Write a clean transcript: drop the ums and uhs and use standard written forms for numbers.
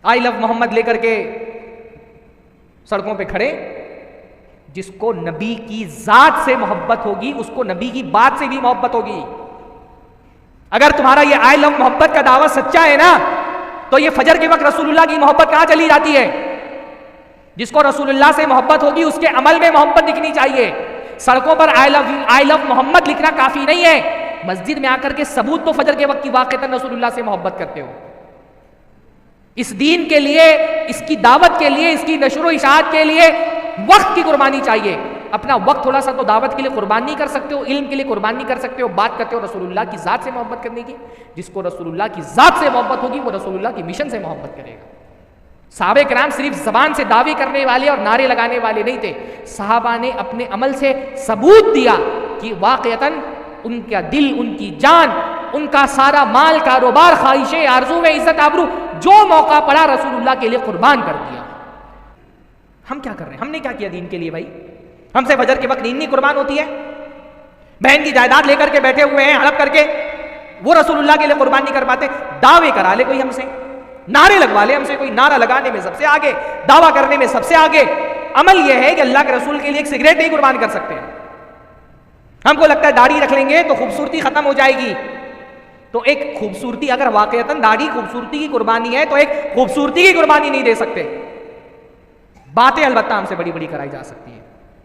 آئی لو محمد لے کر کے سڑکوں پہ کھڑے. جس کو نبی کی ذات سے محبت ہوگی اس کو نبی کی بات سے بھی محبت ہوگی. اگر تمہارا یہ آئی لو محبت کا دعویٰ سچا ہے نا تو یہ فجر کے وقت رسول اللہ کی محبت کہاں چلی جاتی ہے؟ جس کو رسول اللہ سے محبت ہوگی اس کے عمل میں محبت دکھنی چاہیے. سڑکوں پر آئی لو محمد لکھنا کافی نہیں ہے، مسجد میں آ کر کے ثبوت تو فجر کے وقت کی واقعتاً رسول اللہ سے محبت کرتے ہو. اس دین کے لیے، اس کی دعوت کے لیے، اس کی نشر و اشاعت کے لیے وقت کی قربانی چاہیے. اپنا وقت تھوڑا سا تو دعوت کے لیے قربان نہیں کر سکتے ہو، علم کے لیے قربان نہیں کر سکتے ہو. بات کرتے ہو رسول اللہ کی ذات سے محبت کرنے کی. جس کو رسول اللہ کی ذات سے محبت ہوگی وہ رسول اللہ کی مشن سے محبت کرے گا. صحابہ کرام صرف زبان سے دعوی کرنے والے اور نعرے لگانے والے نہیں تھے. صحابہ نے اپنے عمل سے ثبوت دیا کہ واقعتاً ان کا دل، ان کی جان، ان کا سارا مال، کاروبار، خواہشیں، آرزویں، عزت، آبرو، جو موقع پڑا رسول اللہ کے لیے قربان کر دیا. ہم کیا کر رہے ہیں؟ ہم نے کیا کیا دین کے لیے بھائی؟ ہم سے فجر کے وقت نیند نہیں قربان ہوتی ہے؟ بہن کی جائیداد لے کر کے بیٹھے ہوئے ہیں ہڑپ کر کے، وہ رسول اللہ کے لیے قربان نہیں کر پاتے. دعوے کرا لے کوئی ہم سے، نعرے لگوا لے ہم سے کوئی، نعرہ لگانے میں سب سے آگے، دعویٰ کرنے میں سب سے آگے. عمل یہ ہے کہ اللہ کے رسول کے لیے ایک سگریٹ نہیں قربان کر سکتے. ہم کو لگتا ہے داڑھی رکھ لیں گے تو خوبصورتی ختم ہو جائے گی. تو ایک خوبصورتی، اگر واقعتاً داڑھی خوبصورتی کی قربانی ہے تو ایک خوبصورتی کی قربانی نہیں دے سکتے. باتیں البتہ ہم سے بڑی بڑی کرائی جا سکتی ہیں.